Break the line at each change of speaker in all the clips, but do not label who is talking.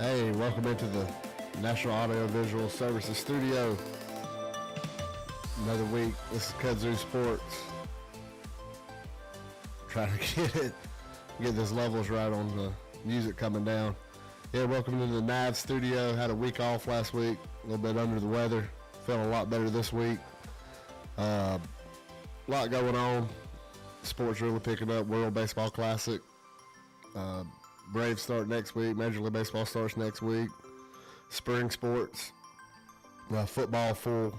Hey, welcome into the National Audio Visual Services Studio. Another week. This is Kudzu Sports. Trying to get this levels right on the music coming down. Yeah, welcome into the NAV studio. Had a week off last week. A little bit under the weather. Feeling a lot better this week. A lot going on. Sports really picking up. World Baseball Classic. Braves start next week. Major League Baseball starts next week. Spring sports. Football full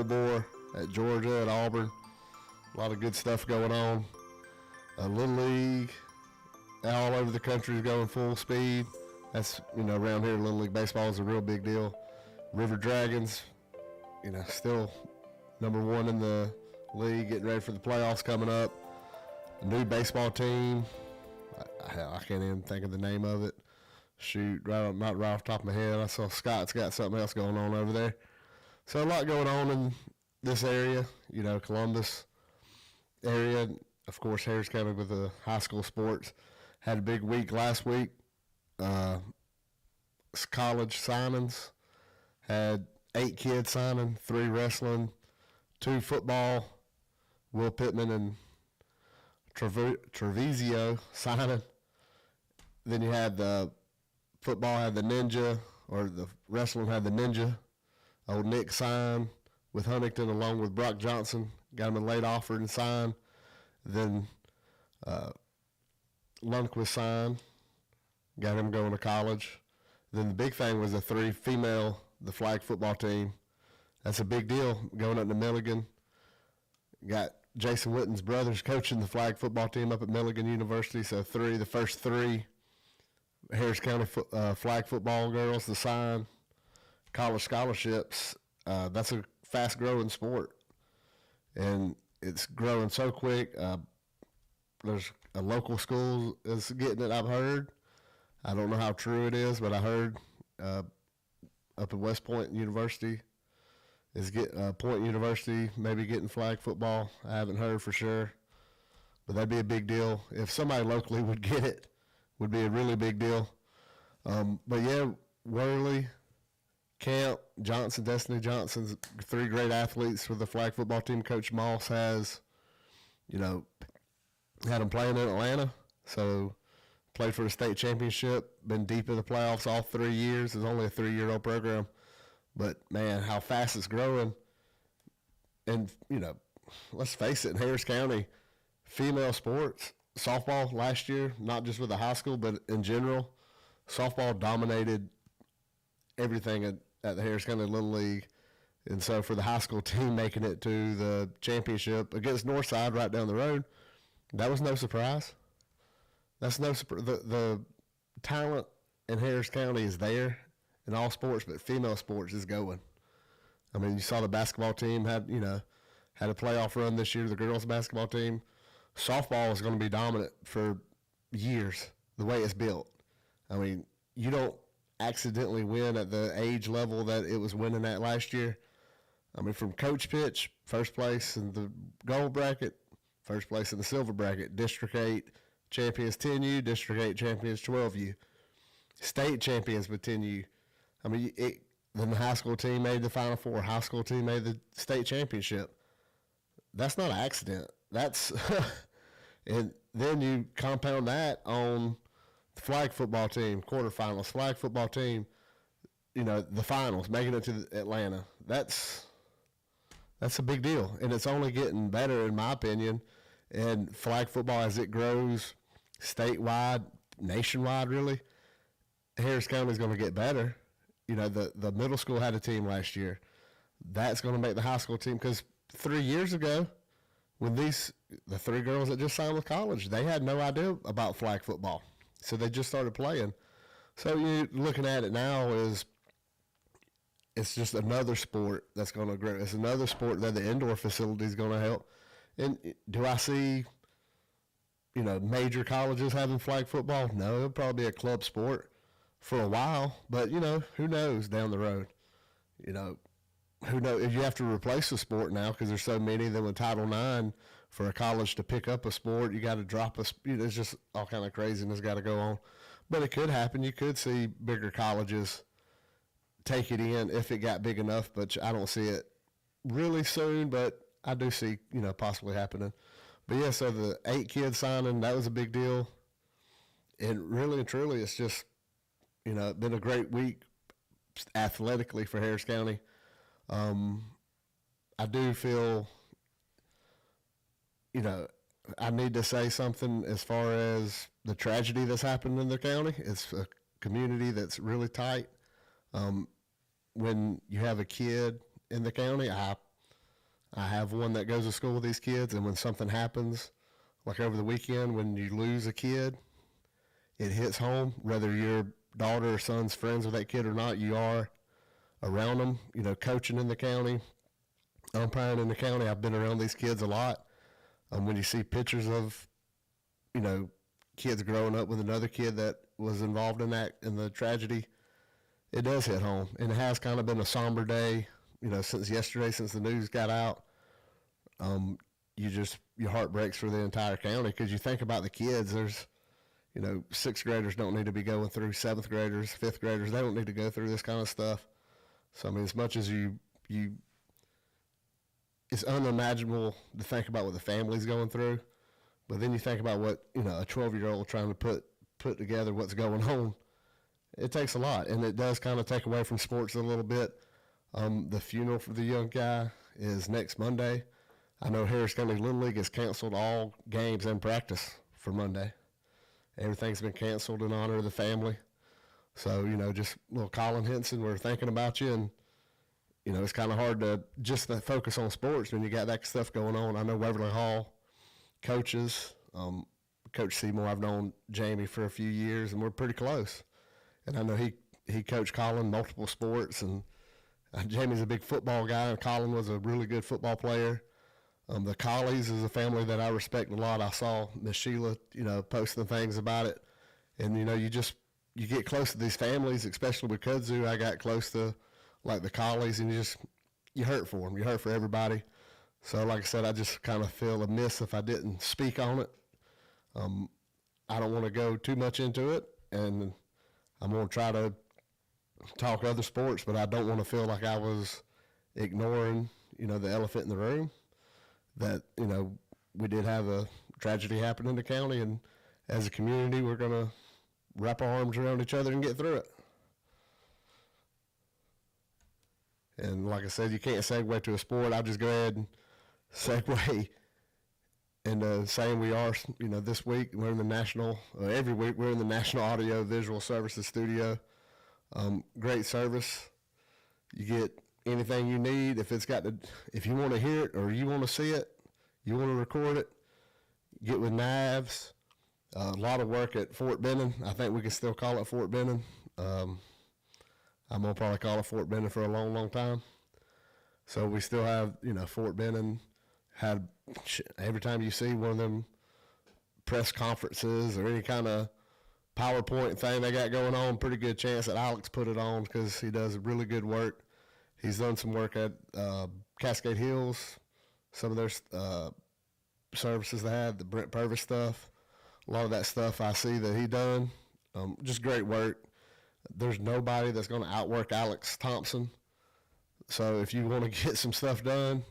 bore at Georgia and Auburn. A lot of good stuff going on. Little League all over the country is going full speed. That's, around here, Little League Baseball is a real big deal. River Dragons, still number one in the league, getting ready for the playoffs coming up. A new baseball team. I can't even think of the name of it. Shoot, not right off the top of my head. I saw Scott's got something else going on over there. So a lot going on in this area, Columbus area. Of course, Harris County with the high school sports. Had a big week last week. College signings. Had 8 kids signing, 3 wrestling, 2 football. Will Pittman and Treviso signing. Then you had the football had the Ninja, or the wrestling had the Ninja. Old Nick signed with Huntington along with Brock Johnson. Got him a late offer and signed. Then Lundquist signed. Got him going to college. Then the big thing was the 3 female, the flag football team. That's a big deal going up to Milligan. Got Jason Witten's brothers coaching the flag football team up at Milligan University. So the first 3 Harris County flag football girls to sign college scholarships. That's a fast-growing sport, and it's growing so quick. There's a local school is getting it, I've heard. I don't know how true it is, but I heard up at West Point University Point University maybe getting flag football. I haven't heard for sure, but that'd be a big deal. If somebody locally would get it, would be a really big deal. But yeah, Worley, Camp, Johnson, Destiny Johnson's 3 great athletes for the flag football team. Coach Moss has, had them playing in Atlanta. So played for the state championship, been deep in the playoffs all 3 years. It's only a 3-year-old program. But, man, how fast it's growing. And, let's face it, in Harris County, female sports, softball last year, not just with the high school, but in general, softball dominated everything at the Harris County Little League. And so for the high school team making it to the championship against Northside right down the road, that was no surprise. That's no surprise. The talent in Harris County is there in all sports, but female sports is going. I mean, you saw the basketball team had a playoff run this year, the girls basketball team. Softball is going to be dominant for years, the way it's built. I mean, you don't accidentally win at the age level that it was winning at last year. I mean, from coach pitch, first place in the gold bracket, first place in the silver bracket, District 8 champions 10U, District 8 champions 12U, state champions with 10U. I mean, then the high school team made the Final Four. High school team made the state championship. That's not an accident. That's and then you compound that on the flag football team, quarterfinals, flag football team, the finals, making it to Atlanta. That's a big deal, and it's only getting better in my opinion. And flag football, as it grows statewide, nationwide, really, Harris County is going to get better. The middle school had a team last year. That's going to make the high school team, because 3 years ago, when the 3 girls that just signed with college, they had no idea about flag football. So they just started playing. So you're looking at it now is it's just another sport that's going to grow. It's another sport that the indoor facility is going to help. And do I see, major colleges having flag football? No, it'll probably be a club sport for a while. But, who knows down the road? Who knows? If you have to replace the sport now because there's so many, then with Title IX, for a college to pick up a sport, you got to drop a, there's just all kind of craziness got to go on. But it could happen. You could see bigger colleges take it in if it got big enough, but I don't see it really soon, but I do see, possibly happening. But yeah, so the 8 kids signing, that was a big deal. And really and truly, it's just, been a great week athletically for Harris County. I do feel, I need to say something as far as the tragedy that's happened in the county. It's a community that's really tight. When you have a kid in the county, I have one that goes to school with these kids, and when something happens, like over the weekend, when you lose a kid, it hits home. Whether your daughter or son's friends with that kid or not, you are around them. Coaching in the county, umpiring in the county, I've been around these kids a lot. When you see pictures of, kids growing up with another kid that was involved in the tragedy, it does hit home. And it has kind of been a somber day, since yesterday, since the news got out. Your heart breaks for the entire county because you think about the kids. There's, 6th graders don't need to be going through, 7th graders, 5th graders, they don't need to go through this kind of stuff. So, I mean, as much as it's unimaginable to think about what the family's going through, but then you think about what, a 12-year-old trying to put together what's going on. It takes a lot, and it does kind of take away from sports a little bit. The funeral for the young guy is next Monday. I know Harris County Little League has canceled all games and practice for Monday. Everything's been canceled in honor of the family. So, just little Colin Henson, we're thinking about you, and, it's kind of hard to just focus on sports when you got that stuff going on. I know Waverly Hall coaches, Coach Seymour, I've known Jamie for a few years, and we're pretty close. And I know he coached Colin multiple sports, and Jamie's a big football guy, and Colin was a really good football player. The Collies is a family that I respect a lot. I saw Miss Sheila, posting things about it. And, you get close to these families, especially with Kudzu. I got close to, like, the Collies, and you hurt for them. You hurt for everybody. So, like I said, I just kind of feel amiss if I didn't speak on it. I don't want to go too much into it, and I'm going to try to talk other sports, but I don't want to feel like I was ignoring, the elephant in the room. That, we did have a tragedy happen in the county, and as a community, we're going to wrap our arms around each other and get through it. And like I said, you can't segue to a sport. I'll just go ahead and segue into saying we are, this week we're in the every week we're in the National Audio Visual Services Studio. Great service. You get anything you need. If you want to hear it or you want to see it, you want to record it, get with Knives. A lot of work at Fort Benning. I think we can still call it Fort Benning. I'm going to probably call it Fort Benning for a long, long time. So we still have, Fort Benning had, every time you see one of them press conferences or any kind of PowerPoint thing they got going on, pretty good chance that Alex put it on because he does really good work. He's done some work at Cascade Hills, some of their services they had, the Brent Purvis stuff. A lot of that stuff I see that he done. Just great work. There's nobody that's going to outwork Alex Thompson. So if you want to get some stuff done,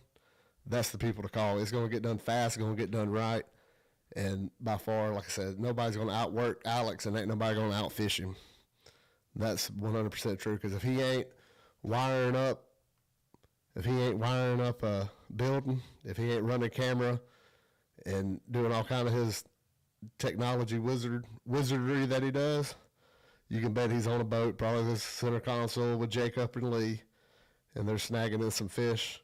that's the people to call. It's going to get done fast. It's going to get done right. And by far, like I said, nobody's going to outwork Alex, and ain't nobody going to outfish him. That's 100% true, because if he ain't wiring up a building, if he ain't running camera and doing all kind of his technology wizardry that he does, you can bet he's on a boat, probably this center console with Jacob and Lee, and they're snagging in some fish.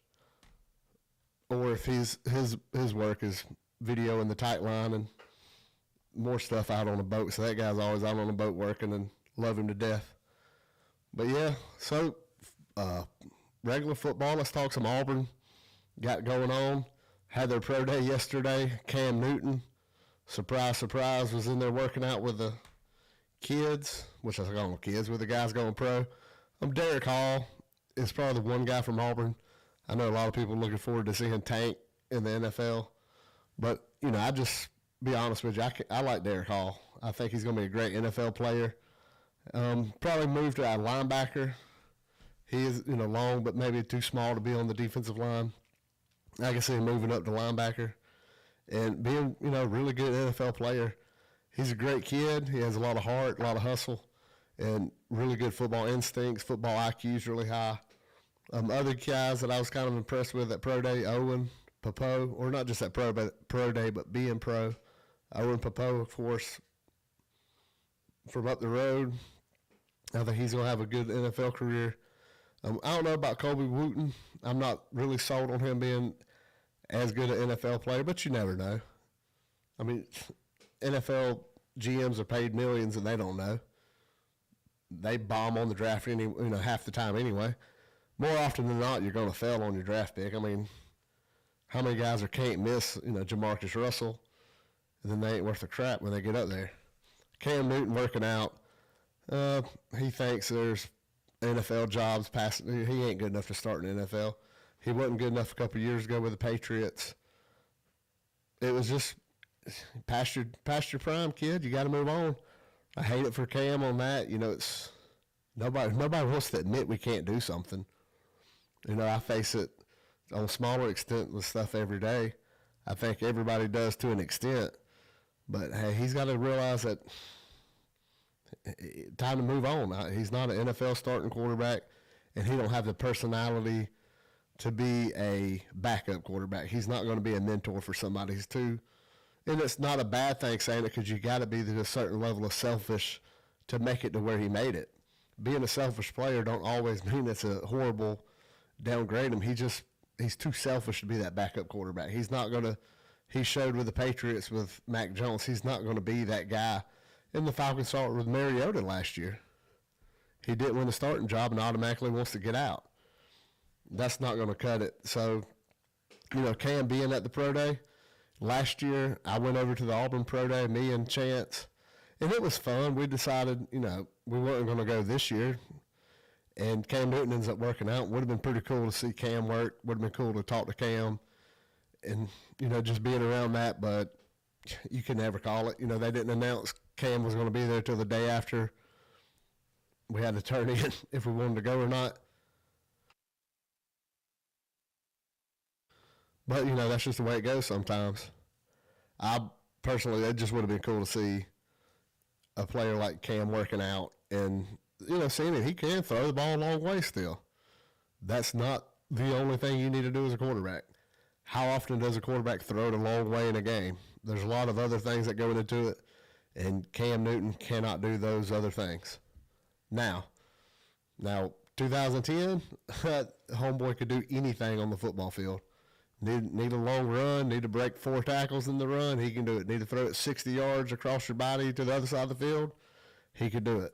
Or if his work is video in the tight line and more stuff out on a boat. So that guy's always out on a boat working, and love him to death. But yeah, so regular football, let's talk some Auburn. Got going on. Had their pro day yesterday. Cam Newton, surprise, surprise, was in there working out with the kids, which I call them kids, with the guys going pro. Derek Hall is probably the one guy from Auburn. I know a lot of people looking forward to seeing Tank in the NFL. But, I just be honest with you, I like Derek Hall. I think he's going to be a great NFL player. Probably move to a linebacker. He is, long, but maybe too small to be on the defensive line. I can see him moving up to linebacker and being, a really good NFL player. He's a great kid. He has a lot of heart, a lot of hustle, and really good football instincts. Football IQ is really high. Other guys that I was kind of impressed with at Pro Day, Owen Popo, or not just at Pro Day, but being pro. Owen Popo, of course, from up the road. I think he's going to have a good NFL career. I don't know about Colby Wooten. I'm not really sold on him being as good an NFL player, but you never know. I mean, NFL GMs are paid millions and they don't know. They bomb on the draft half the time anyway. More often than not, you're going to fail on your draft pick. I mean, how many guys can't miss, Jamarcus Russell, and then they ain't worth a crap when they get up there. Cam Newton working out. He thinks there's NFL jobs passing. He ain't good enough to start in the NFL. He wasn't good enough a couple of years ago with the Patriots. It was just past your prime, kid. You got to move on. I hate it for Cam on that. It's nobody wants to admit we can't do something. I face it on a smaller extent with stuff every day. I think everybody does to an extent. But, hey, he's got to realize that time to move on. He's not an NFL starting quarterback, and he don't have the personality to be a backup quarterback. He's not going to be a mentor for somebody. He's too – and it's not a bad thing saying it because you got to be to a certain level of selfish to make it to where he made it. Being a selfish player don't always mean it's a horrible – downgrade him. He's too selfish to be that backup quarterback. He's not going to – he showed with the Patriots with Mac Jones, he's not going to be that guy. And the Falcons saw it with Mariota last year. He didn't win the starting job and automatically wants to get out. That's not going to cut it. So, Cam being at the Pro Day, last year I went over to the Auburn Pro Day, me and Chance, and it was fun. We decided, we weren't going to go this year. And Cam Newton ends up working out. Would have been pretty cool to see Cam work. Would have been cool to talk to Cam and, just being around that. But you can never call it. They didn't announce Cam was going to be there till the day after we had to turn in if we wanted to go or not. But, that's just the way it goes sometimes. I personally, it just would have been cool to see a player like Cam working out and – seeing it, he can throw the ball a long way still. That's not the only thing you need to do as a quarterback. How often does a quarterback throw it a long way in a game? There's a lot of other things that go into it, and Cam Newton cannot do those other things. Now, 2010, homeboy could do anything on the football field. Need a long run, need to break 4 tackles in the run, he can do it. Need to throw it 60 yards across your body to the other side of the field, he could do it.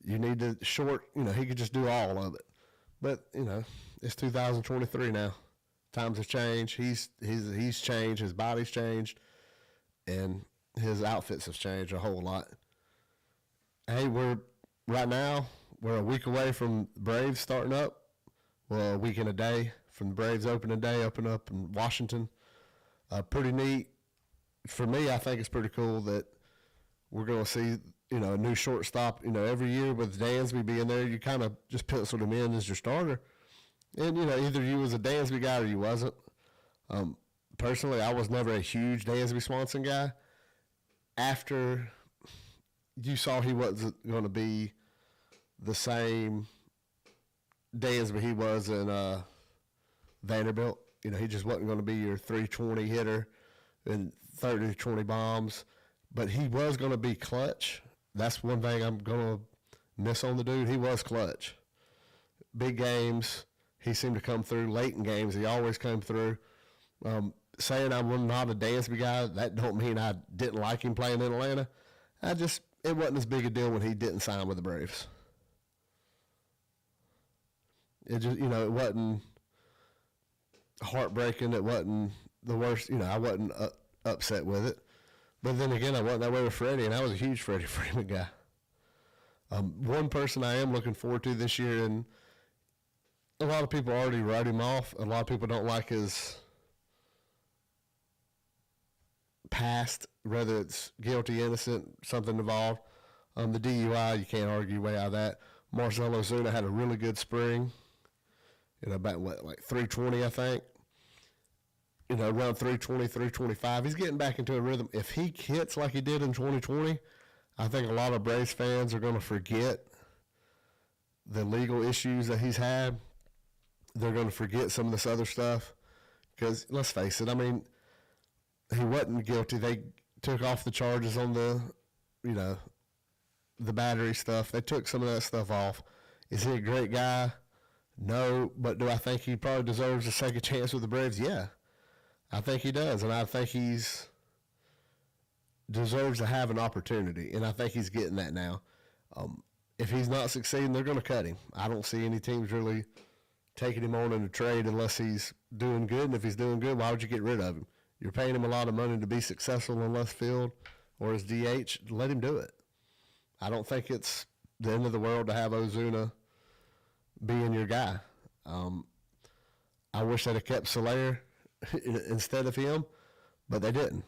You need to he could just do all of it. But, it's 2023 now. Times have changed. He's changed. His body's changed. And his outfits have changed a whole lot. Hey, we're a week away from Braves starting up. Well, a week and a day from the Braves opening day, open up in Washington. Pretty neat. For me, I think it's pretty cool that we're going to see – a new shortstop, every year with Dansby being there, you kind of just penciled him in as your starter. And, either you was a Dansby guy or you wasn't. Personally, I was never a huge Dansby Swanson guy. After you saw he wasn't going to be the same Dansby he was in Vanderbilt. He just wasn't going to be your 320 hitter and 30 to 20 bombs. But he was going to be clutch. That's one thing I'm going to miss on the dude. He was clutch. Big games, he seemed to come through. Late in games, he always came through. Saying I'm not a Dansby guy, that don't mean I didn't like him playing in Atlanta. It wasn't as big a deal when he didn't sign with the Braves. It just, it wasn't heartbreaking. It wasn't the worst. I wasn't upset with it. But then again, I wasn't that way with Freddie, and I was a huge Freddie Freeman guy. One person I am looking forward to this year, and a lot of people already wrote him off. A lot of people don't like his past, whether it's guilty, innocent, something involved. The DUI, you can't argue way out of that. Marcell Ozuna had a really good spring. About like 320, I think. Around 320, 325. He's getting back into a rhythm. If he hits like he did in 2020, I think a lot of Braves fans are going to forget the legal issues that he's had. They're going to forget some of this other stuff. Because, let's face it, I mean, he wasn't guilty. They took off the charges on the battery stuff. They took some of that stuff off. Is he a great guy? No. But do I think he probably deserves a second chance with the Braves? Yeah. I think he does. And I think he's deserves to have an opportunity. And I think he's getting that now. If he's not succeeding, they're going to cut him. I don't see any teams really taking him on in a trade unless he's doing good. And if he's doing good, why would you get rid of him? You're paying him a lot of money to be successful in left field or as DH. Let him do it. I don't think it's the end of the world to have Ozuna being your guy. I wish they'd have kept Soler instead of him, but they didn't.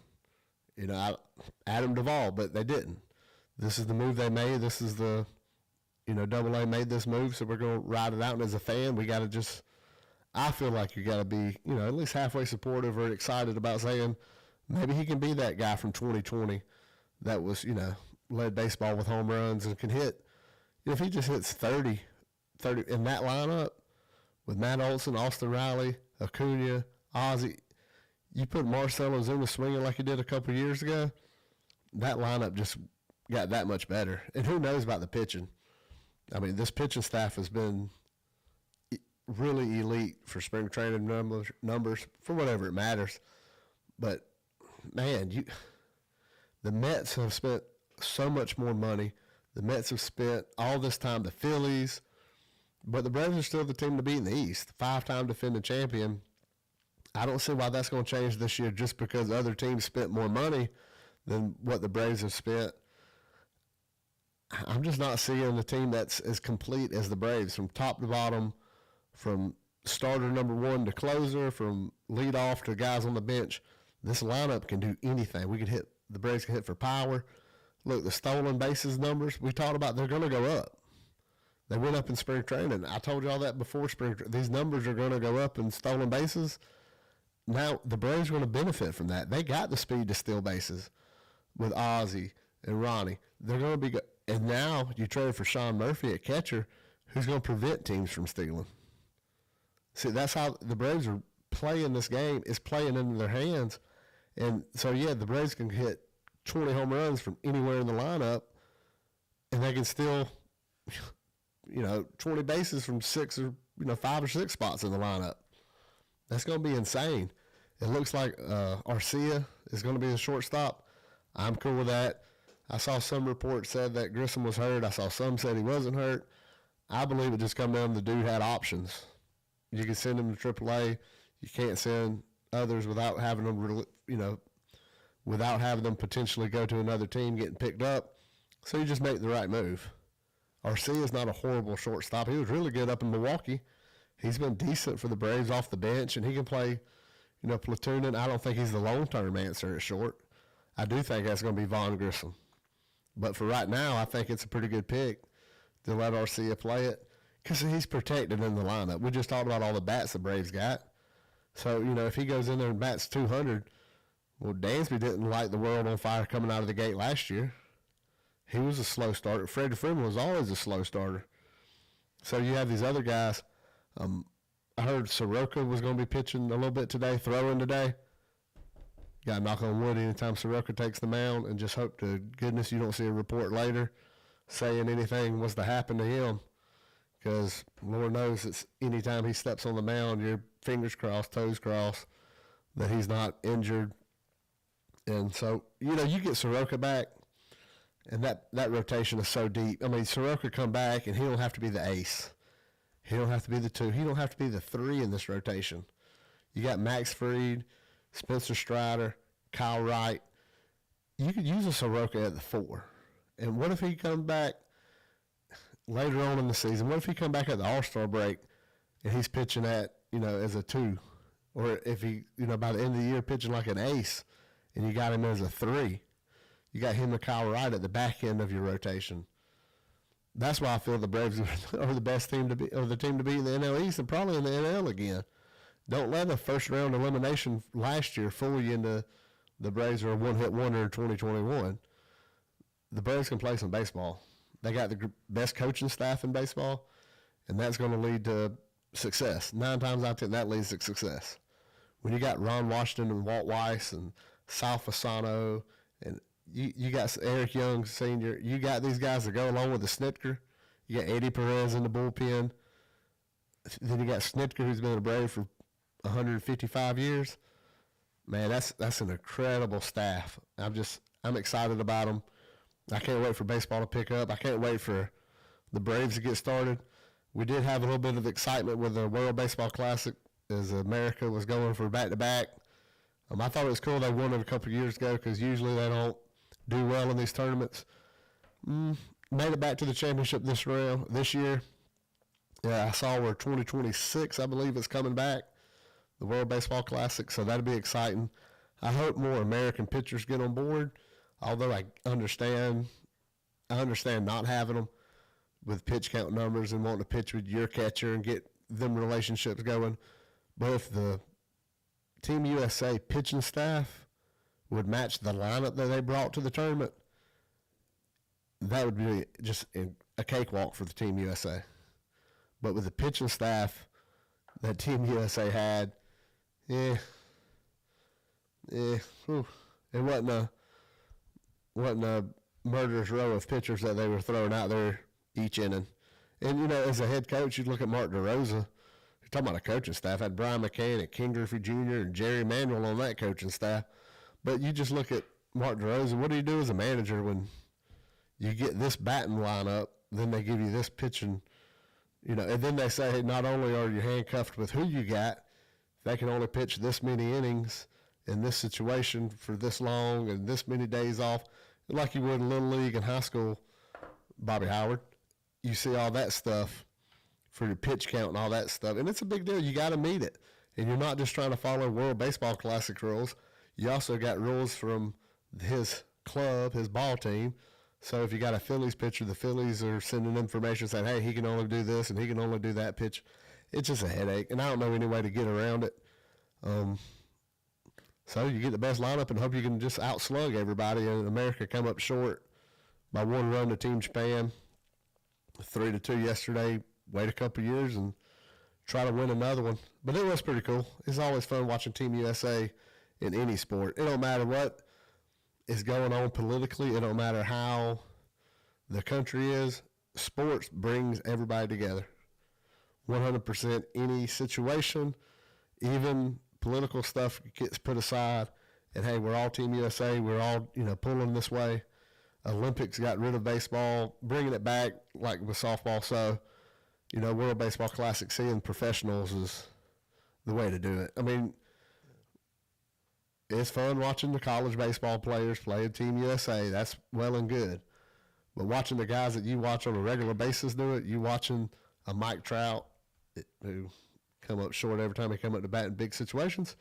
Adam Duvall, but they didn't. This is the move they made. This is the, Double A made this move, so we're going to ride it out. And as a fan, we got to just, I feel like you got to be, at least halfway supportive or excited about saying maybe he can be that guy from 2020 that was, led baseball with home runs and can hit. If he just hits 30 in that lineup with Matt Olson, Austin Riley, Acuna, Ozzie, you put Marcell Ozuna swinging like he did a couple of years ago, that lineup just got that much better. And who knows about the pitching? I mean, this pitching staff has been really elite for spring training numbers for whatever it matters. But, man, the Mets have spent so much more money. The Mets have spent all this time, the Phillies, but the Braves are still the team to beat in the East, 5-time defending champion. I don't see why that's going to change this year just because other teams spent more money than what the Braves have spent. I'm just not seeing a team that's as complete as the Braves from top to bottom, from starter number one to closer, from leadoff to guys on the bench. This lineup can do anything. The Braves can hit for power. Look, the stolen bases numbers we talked about, they're going to go up. They went up in spring training. I told you all that before spring training. These numbers are going to go up in stolen bases. Now, the Braves are going to benefit from that. They got the speed to steal bases with Ozzie and Ronnie. They're going to be good. And now you trade for Sean Murphy at catcher, who's going to prevent teams from stealing. See, that's how the Braves are playing this game, is playing into their hands. And so, yeah, the Braves can hit 20 home runs from anywhere in the lineup, and they can still, 20 bases from 5 or 6 spots in the lineup. That's going to be insane. It looks like Arcia is going to be the shortstop. I'm cool with that. I saw some reports said that Grissom was hurt. I saw some said he wasn't hurt. I believe it just come down to the dude had options. You can send him to AAA. You can't send others without having them, without having them potentially go to another team getting picked up. So you just make the right move. Arcia is not a horrible shortstop. He was really good up in Milwaukee. He's been decent for the Braves off the bench, and he can play, platooning. I don't think he's the long-term answer at short. I do think that's going to be Vaughn Grissom. But for right now, I think it's a pretty good pick to let Arcia play it because he's protected in the lineup. We just talked about all the bats the Braves got. So, if he goes in there and bats 200, well, Dansby didn't light the world on fire coming out of the gate last year. He was a slow starter. Freddie Freeman was always a slow starter. So you have these other guys. I heard Soroka was going to be pitching a little bit today, throwing today. Got to knock on wood anytime Soroka takes the mound and just hope to goodness you don't see a report later saying anything was to happen to him. Because Lord knows it's anytime he steps on the mound, your fingers crossed, toes crossed, that he's not injured. And so, you get Soroka back, and that rotation is so deep. I mean, Soroka come back, and he don't have to be the ace. He don't have to be the 2. He don't have to be the 3 in this rotation. You got Max Fried, Spencer Strider, Kyle Wright. You could use a Soroka at the 4. And what if he comes back later on in the season? What if he come back at the All-Star break and he's pitching at, as a 2? Or if he, by the end of the year pitching like an ace and you got him as a 3. You got him and Kyle Wright at the back end of your rotation. That's why I feel the Braves are the best team to be, or the team to be in the NL East and probably in the NL again. Don't let a first-round elimination last year fool you into the Braves are a one-hit wonder in 2021. The Braves can play some baseball. They got the best coaching staff in baseball, and that's going to lead to success. 9 times out of 10, that leads to success. When you got Ron Washington and Walt Weiss and Sal Fasano, and you got Eric Young Sr., you got these guys that go along with the Snitker. You got Eddie Perez in the bullpen. Then you got Snitker, who's been a Brave for 155 years. Man, that's an incredible staff. I'm excited about them. I can't wait for baseball to pick up. I can't wait for the Braves to get started. We did have a little bit of excitement with the World Baseball Classic as America was going for back-to-back. I thought it was cool they won it a couple of years ago because usually they don't do well in these tournaments. Made it back to the championship this year. Yeah, I saw where 2026, I believe, is coming back, the World Baseball Classic, so that'll be exciting. I hope more American pitchers get on board, although I understand not having them with pitch count numbers and wanting to pitch with your catcher and get them relationships going. But if the Team USA pitching staff would match the lineup that they brought to the tournament, that would be just a cakewalk for the Team USA. But with the pitching staff that Team USA had, it wasn't a murderous row of pitchers that they were throwing out there each inning. And, as a head coach, you look at Mark DeRosa. You're talking about a coaching staff. Had Brian McCann and King Griffey Jr. and Jerry Manuel on that coaching staff. But you just look at Mark DeRosa. What do you do as a manager when you get this batting lineup, then they give you this pitching, and then they say, hey, not only are you handcuffed with who you got, they can only pitch this many innings in this situation for this long and this many days off, like you would in Little League and high school, Bobby Howard. You see all that stuff for your pitch count and all that stuff, and it's a big deal. You got to meet it, and you're not just trying to follow World Baseball Classic rules. You also got rules from his club, his ball team. So if you got a Phillies pitcher, the Phillies are sending information saying, hey, he can only do this and he can only do that pitch. It's just a headache, and I don't know any way to get around it. So you get the best lineup and hope you can just outslug everybody. And America come up short by 1 run to Team Japan, 3-2 yesterday. Wait a couple years and try to win another one. But it was pretty cool. It's always fun watching Team USA in any sport. It don't matter what is going on politically. It don't matter how the country is. Sports brings everybody together. 100%. Any situation, even political stuff gets put aside. And, hey, we're all Team USA. We're all, pulling this way. Olympics got rid of baseball, bringing it back like with softball. So, World Baseball Classic, seeing professionals is the way to do it. I mean, it's fun watching the college baseball players play at Team USA. That's well and good. But watching the guys that you watch on a regular basis do it, you watching a Mike Trout who come up short every time he come up to bat in big situations,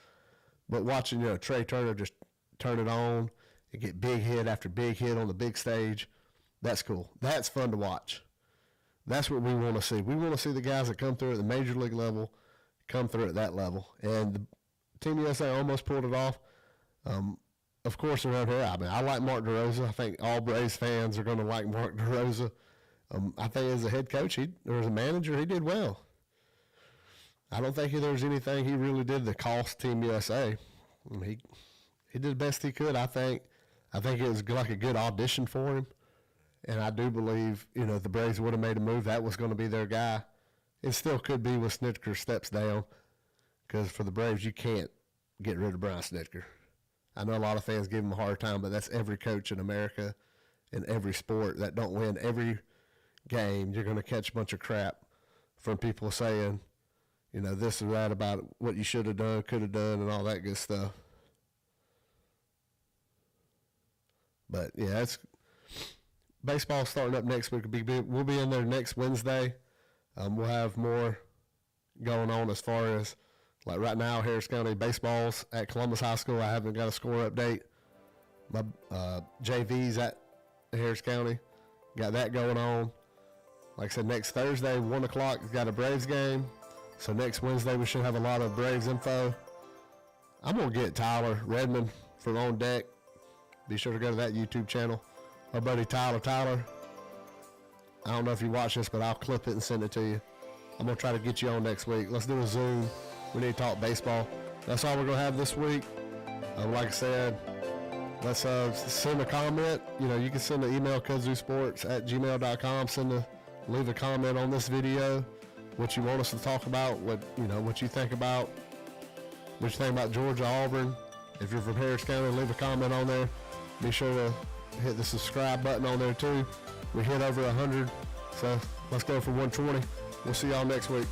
but watching Trey Turner just turn it on and get big hit after big hit on the big stage, that's cool. That's fun to watch. That's what we want to see. We want to see the guys that come through at the major league level come through at that level. And the Team USA almost pulled it off. Of course, around here, I like Mark DeRosa. I think all Braves fans are going to like Mark DeRosa. I think as a head coach or as a manager, he did well. I don't think there was anything he really did that cost Team USA. He did the best he could. I think it was like a good audition for him. And I do believe, if the Braves would have made a move, that was going to be their guy. It still could be when Snitker steps down, because for the Braves, you can't get rid of Brian Snitker. I know a lot of fans give him a hard time, but that's every coach in America in every sport that don't win every game. You're going to catch a bunch of crap from people saying, this or that about what you should have done, could have done, and all that good stuff. But, yeah, it's baseball starting up next week. We'll be in there next Wednesday. We'll have more going on as far as, like right now, Harris County baseball's at Columbus High School. I haven't got a score update my JVs at Harris County. Got that going on. Like I said, next Thursday, 1 o'clock, got a Braves game. So next Wednesday, we should have a lot of Braves info. I'm going to get Tyler Redmond from On Deck. Be sure to go to that YouTube channel. Our buddy Tyler. I don't know if you watch this, but I'll clip it and send it to you. I'm going to try to get you on next week. Let's do a Zoom. We need to talk baseball. That's all we're going to have this week. Like I said, let's send a comment. You know, you can send an email, kudzusports@gmail.com. Leave a comment on this video, what you want us to talk about, what you think about Georgia, Auburn. If you're from Harris County, leave a comment on there. Be sure to hit the subscribe button on there too. We hit over 100, so let's go for 120. We'll see y'all next week.